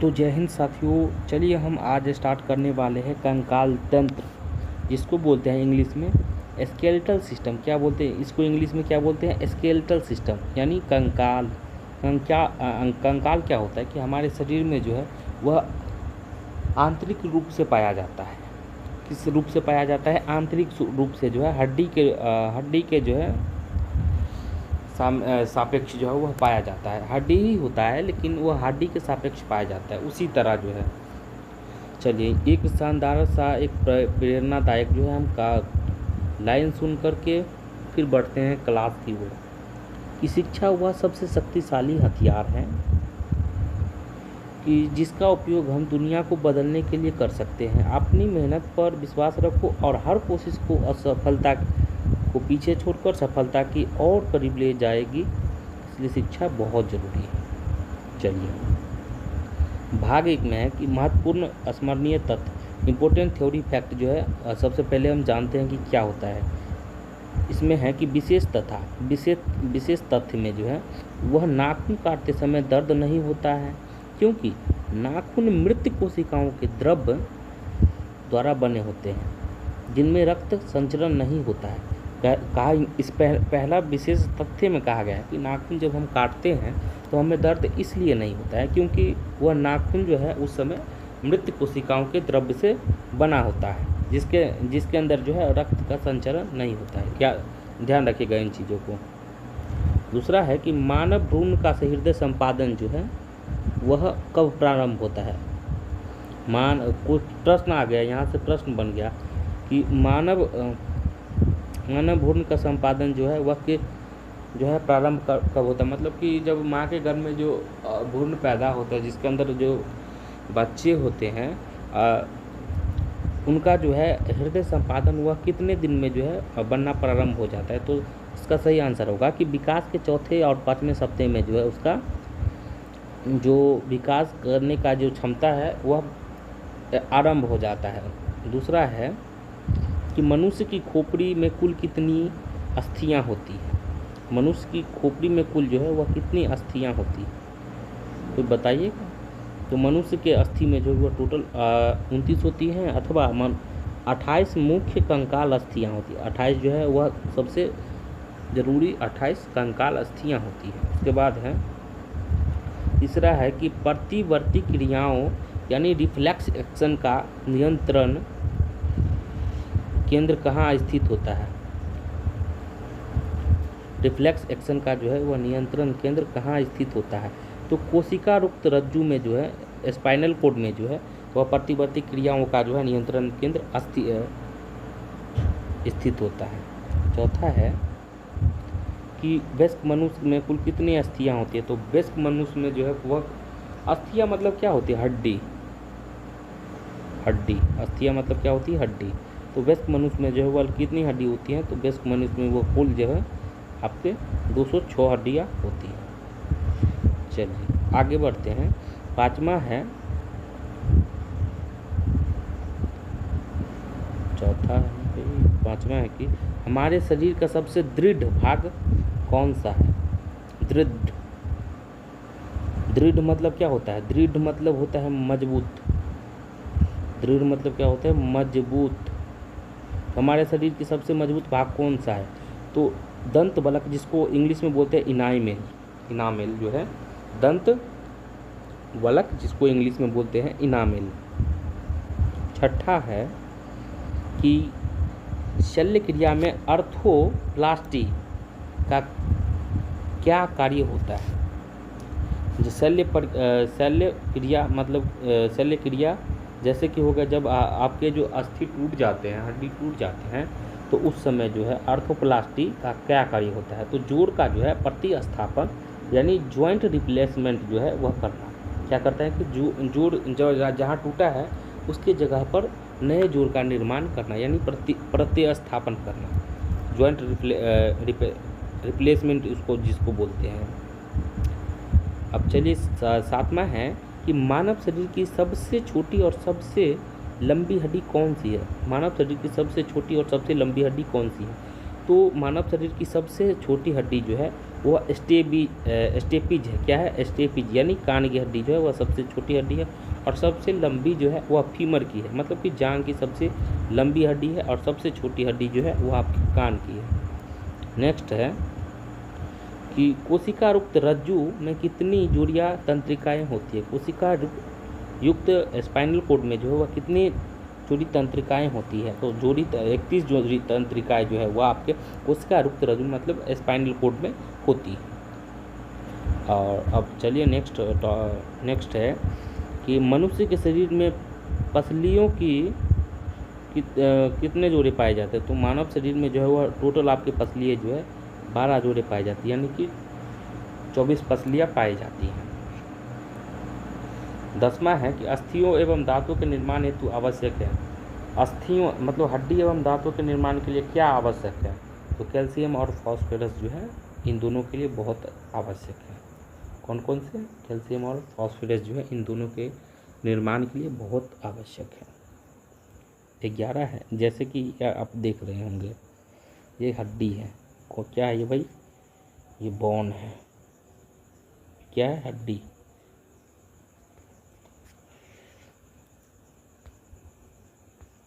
तो जय हिंद साथियों, चलिए हम आज स्टार्ट करने वाले हैं कंकाल तंत्र, जिसको बोलते हैं इंग्लिश में स्केलेटल सिस्टम। क्या बोलते हैं इसको इंग्लिश में, क्या बोलते हैं? स्केलेटल सिस्टम यानी कंकाल। कंकाल क्या होता है कि हमारे शरीर में जो है वह आंतरिक रूप से पाया जाता है। किस रूप से पाया जाता है? आंतरिक रूप से जो है हड्डी के जो है सापेक्ष जो है वह पाया जाता है। हड्डी ही होता है लेकिन वह हड्डी के सापेक्ष पाया जाता है। उसी तरह जो है, चलिए एक शानदार सा एक प्रेरणादायक जो है हम का लाइन सुन करके फिर बढ़ते हैं क्लास की ओर। कि शिक्षा वह सबसे शक्तिशाली हथियार है कि जिसका उपयोग हम दुनिया को बदलने के लिए कर सकते हैं। अपनी मेहनत पर विश्वास रखो और हर कोशिश को असफलता को पीछे छोड़कर सफलता की और करीब ले जाएगी। इसलिए शिक्षा बहुत ज़रूरी है। चलिए भाग 1 में है कि महत्वपूर्ण स्मरणीय तथ्य, इम्पोर्टेंट थ्योरी फैक्ट जो है सबसे पहले हम जानते हैं कि क्या होता है। इसमें है कि विशेष तथ्य में जो है वह नाखून काटते समय दर्द नहीं होता है, क्योंकि नाखून मृत कोशिकाओं के द्रव द्वारा बने होते हैं जिनमें रक्त संचरण नहीं होता है। कहा इस पहला विशेष तथ्य में कहा गया है कि नाखून जब हम काटते हैं तो हमें दर्द इसलिए नहीं होता है क्योंकि वह नाखून जो है उस समय मृत कोशिकाओं के द्रव्य से बना होता है, जिसके अंदर जो है रक्त का संचरण नहीं होता है। क्या ध्यान रखिएगा इन चीज़ों को। दूसरा है कि मानव भ्रूण का हृदय संपादन जो है वह कब प्रारंभ होता है। कुछ प्रश्न आ गया, यहाँ से प्रश्न बन गया कि मानव भ्रूण का संपादन जो है वह के जो है प्रारंभ कब होता है। मतलब कि जब माँ के गर्भ में जो भ्रूण पैदा होता है, जिसके अंदर जो बच्चे होते हैं उनका जो है हृदय संपादन वह कितने दिन में जो है बनना प्रारंभ हो जाता है। तो इसका सही आंसर होगा कि विकास के चौथे और 5वें सप्ताह में जो है उसका जो विकास करने का जो क्षमता है वह आरंभ हो जाता है। दूसरा है कि मनुष्य की खोपड़ी में कुल कितनी अस्थियां होती हैं। मनुष्य की खोपड़ी में कुल जो है वह कितनी अस्थियां होती है, कोई बताइएगा। तो मनुष्य के अस्थि में जो है वह टोटल 29 होती हैं, अथवा 28 मुख्य कंकाल अस्थियां होती है। 28 जो है वह सबसे ज़रूरी 28 कंकाल अस्थियां होती हैं। उसके बाद है तीसरा है कि प्रतिवर्ती क्रियाओं यानी रिफ्लेक्स एक्शन का नियंत्रण केंद्र कहाँ स्थित होता है। रिफ्लेक्स एक्शन का जो है वह नियंत्रण केंद्र कहाँ स्थित होता है। तो कोशिका रुक्त रज्जु में जो है स्पाइनल कोड में जो है वह प्रतिवर्ती क्रियाओं का जो है नियंत्रण केंद्र स्थित होता है। चौथा है कि वयस्क मनुष्य में कुल कितनी अस्थियां होती है। तो वयस्क मनुष्य में जो है वह अस्थियां मतलब क्या होती है? हड्डी। अस्थियां मतलब क्या होती है? हड्डी। तो वयस्क मनुष्य में जो है वह कितनी हड्डी होती हैं? तो वयस्क मनुष्य में वो कुल जो है आपके 206 हड्डियाँ होती हैं। चलिए आगे बढ़ते हैं। पाँचवा है कि हमारे शरीर का सबसे दृढ़ भाग कौन सा है। दृढ़ मतलब क्या होता है? दृढ़ मतलब होता है मजबूत। दृढ़ मतलब क्या होता है? मजबूत। हमारे शरीर की सबसे मजबूत भाग कौन सा है? तो दंत बलक, जिसको इंग्लिश में बोलते हैं इनामेल जो है दंत बलक, जिसको इंग्लिश में बोलते हैं इनामेल। छठा है कि शल्य क्रिया में अर्थोप्लास्टी का क्या कार्य होता है। जो शल्य क्रिया जैसे कि होगा जब आपके जो अस्थि टूट जाते हैं, हड्डी टूट जाते हैं, तो उस समय जो है अर्थोप्लास्टी का क्या कार्य होता है। तो जोड़ का जो है प्रतिस्थापन यानी जॉइंट रिप्लेसमेंट जो है वह करना। क्या करता है कि जोड़ जहाँ टूटा है उसके जगह पर नए जोड़ का निर्माण करना यानी प्रतिस्थापन करना। जॉइंट रिप्लेसमेंट जिसको बोलते हैं। अब चलिए 7वां है कि मानव शरीर की सबसे छोटी और सबसे लंबी हड्डी कौन सी है। मानव शरीर की सबसे छोटी और सबसे लंबी हड्डी कौन सी है। तो मानव शरीर की सबसे छोटी हड्डी जो है वह स्टेपीज है। क्या है? स्टेपीज, यानी कान की हड्डी जो है वह सबसे छोटी हड्डी है, और सबसे लंबी जो है वह फीमर की है, मतलब कि जांघ की सबसे लंबी हड्डी है, और सबसे छोटी हड्डी जो है वह आपकी कान की है। नेक्स्ट है कि कोशिका युक्त रज्जु में कितनी जुड़िया तंत्रिकाएँ होती है। कोशिका युक्त स्पाइनल कॉर्ड में जो है वह कितनी जोड़ी तंत्रिकाएँ होती है? तो 31 जोड़ी तंत्रिकाएँ जो है वह आपके कोशिका युक्त रज्जु मतलब स्पाइनल कॉर्ड में होती है। और अब चलिए नेक्स्ट है कि मनुष्य के शरीर में पसलियों की कितने जोड़े पाए जाते हैं? तो मानव शरीर में जो है वह टोटल आपके पसलियाँ जो है 12 जोड़े पाए जाती है, यानी कि 24 पसलियाँ पाई जाती हैं। 10वां है कि अस्थियों एवं दांतों के निर्माण हेतु आवश्यक है। अस्थियों मतलब हड्डी एवं दांतों के निर्माण के लिए क्या आवश्यक है? तो कैल्शियम और फास्फोरस जो है इन दोनों के लिए बहुत आवश्यक है। कौन कौन से? कैल्शियम और फास्फोरस जो है इन दोनों के निर्माण के लिए बहुत आवश्यक है। 11 है, जैसे कि आप देख रहे होंगे ये हड्डी है, को क्या है ये भाई? ये बोन है। क्या है? हड्डी।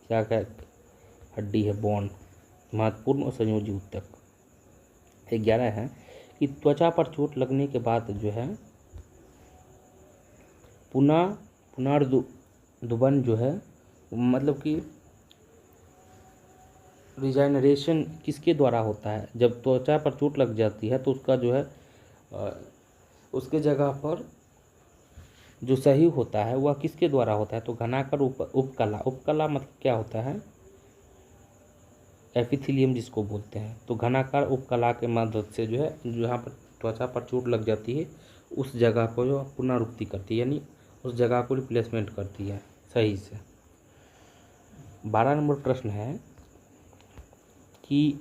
क्या क्या हड्डी है? बोन, महत्वपूर्ण और संयोजी ऊतक। 11 है कि त्वचा पर चोट लगने के बाद जो है पुनर्दुबन जो है, मतलब कि रिजेनरेशन किसके द्वारा होता है? जब त्वचा पर चोट लग जाती है तो उसका जो है उसके जगह पर जो सही होता है वह किसके द्वारा होता है? तो घनाकर उपकला। उपकला मतलब क्या होता है? एपिथेलियम जिसको बोलते हैं। तो घनाकार उपकला के मदद से जो है जहाँ पर त्वचा पर चोट लग जाती है उस जगह को जो पुनरुक्ति करती है, यानी उस जगह को रिप्लेसमेंट करती है सही से। 12 नंबर प्रश्न है कि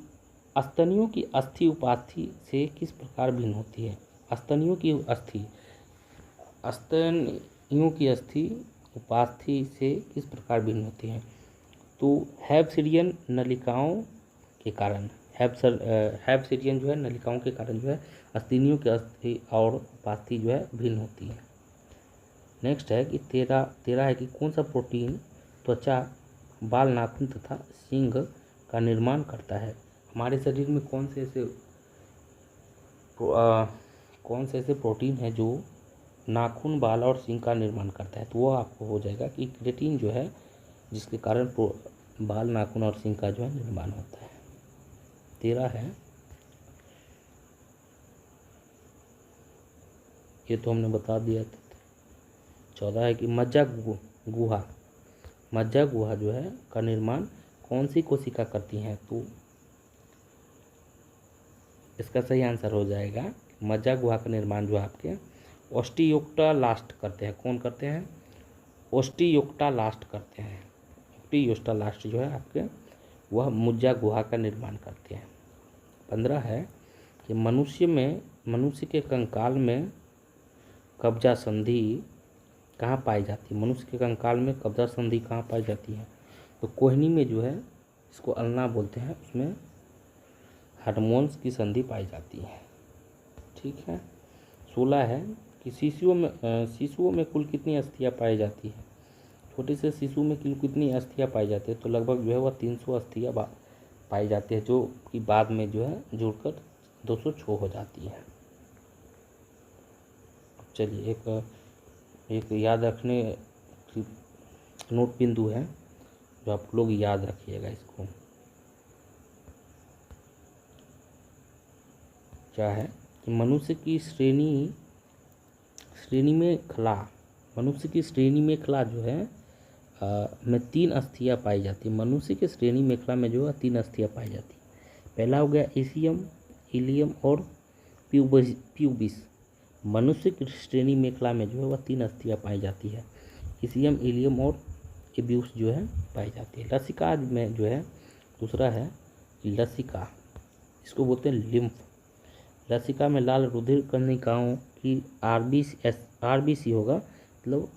स्तनियों की अस्थि उपास्थि से किस प्रकार भिन्न होती है? स्तनियों की अस्थि उपास्थि से किस प्रकार भिन्न होती है? तो हैप्सिडियन नलिकाओं के कारण, हैप्सिडियन जो है नलिकाओं के कारण जो है स्तनियों की अस्थि और उपास्थि जो है भिन्न होती है। नेक्स्ट है कि 13 है कि कौन सा प्रोटीन त्वचा, बाल, नाखून तथा सींग का निर्माण करता है? हमारे शरीर में कौन से ऐसे प्रोटीन है जो नाखून, बाल और सींग का निर्माण करता है? तो वो आपको हो जाएगा कि क्रेटिन जो है, जिसके कारण बाल, नाखून और सींग का जो है निर्माण होता है। 13 है, ये तो हमने बता दिया था। 14 है कि मज्जा गुहा जो है का निर्माण कौन सी कोशिका करती हैं? तो इसका सही आंसर हो जाएगा मज्जा गुहा का निर्माण जो आपके ओस्टियोक्टालास्ट करते हैं। कौन करते हैं? ओस्टियोक्टालास्ट करते हैं। ओस्टियोक्टालास्ट जो है आपके वह मज्जा गुहा का निर्माण करते हैं। 15 है कि मनुष्य के कंकाल में कब्जा संधि कहाँ पाई जाती है? मनुष्य के कंकाल में कब्जा संधि कहाँ पाई जाती है? तो कोहनी में जो है, इसको अल्ना बोलते हैं, उसमें हार्मोन्स की संधि पाई जाती है। ठीक है। 16 है कि शिशुओं में कुल कितनी अस्थियाँ पाई जाती है? छोटे से शिशु में कुल कितनी अस्थियाँ पाई जाती है? तो लगभग जो है वह 300 अस्थियाँ पाई जाती है, जो कि बाद में जो है जुड़कर 206 हो जाती है। चलिए एक याद रखने की नोट बिंदु है जो आप लोग याद रखिएगा इसको। क्या है कि मनुष्य की श्रेणी में खला जो है में 3 अस्थियाँ पाई जाती है। मनुष्य के श्रेणी मेखला में जो है 3 अस्थियाँ पाई जाती है। पहला हो गया इसियम, इलियम और प्यूबिस। मनुष्य की श्रेणी मेखला में जो है वह 3 अस्थियाँ पाई जाती है। इसियम, इलियम और एब्यूस जो है पाई जाती है। लसिका में जो है दूसरा है लसिका, इसको बोलते हैं लिम्फ। लसिका में लाल रुधिर कणिकाओं की आरबीसी होगा, मतलब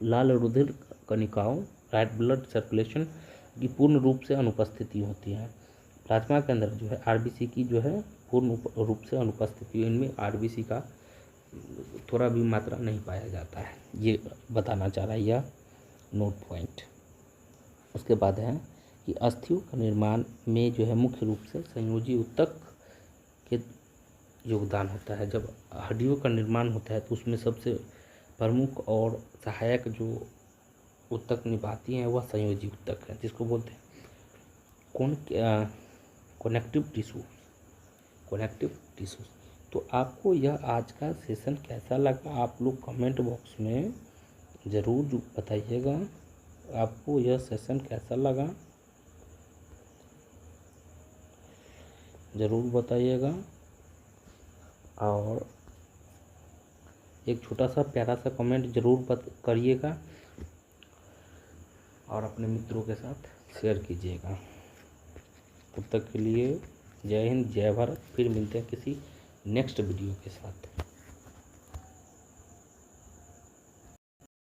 लाल रुधिर कणिकाओं, रेड ब्लड सर्कुलेशन की पूर्ण रूप से अनुपस्थिति होती है। प्लाज्मा के अंदर जो है आरबीसी की जो है पूर्ण रूप से अनुपस्थित, इनमें आरबीसी का थोड़ा भी मात्रा नहीं पाया जाता है, ये बताना चाह रहा है यह नोट पॉइंट। उसके बाद है कि अस्थियों का निर्माण में जो है मुख्य रूप से संयोजी ऊतक के योगदान होता है। जब हड्डियों का निर्माण होता है तो उसमें सबसे प्रमुख और सहायक जो ऊतक निभाती हैं वह संयोजी ऊतक है, जिसको बोलते हैं कनेक्टिव टिश्यूज। तो आपको यह आज का सेशन कैसा लगा आप लोग कमेंट बॉक्स में ज़रूर बताइएगा। आपको यह सेशन कैसा लगा ज़रूर बताइएगा, और एक छोटा सा प्यारा सा कमेंट ज़रूर करिएगा और अपने मित्रों के साथ शेयर कीजिएगा। तब तक के लिए जय हिंद, जय भारत। फिर मिलते हैं किसी नेक्स्ट वीडियो के साथ।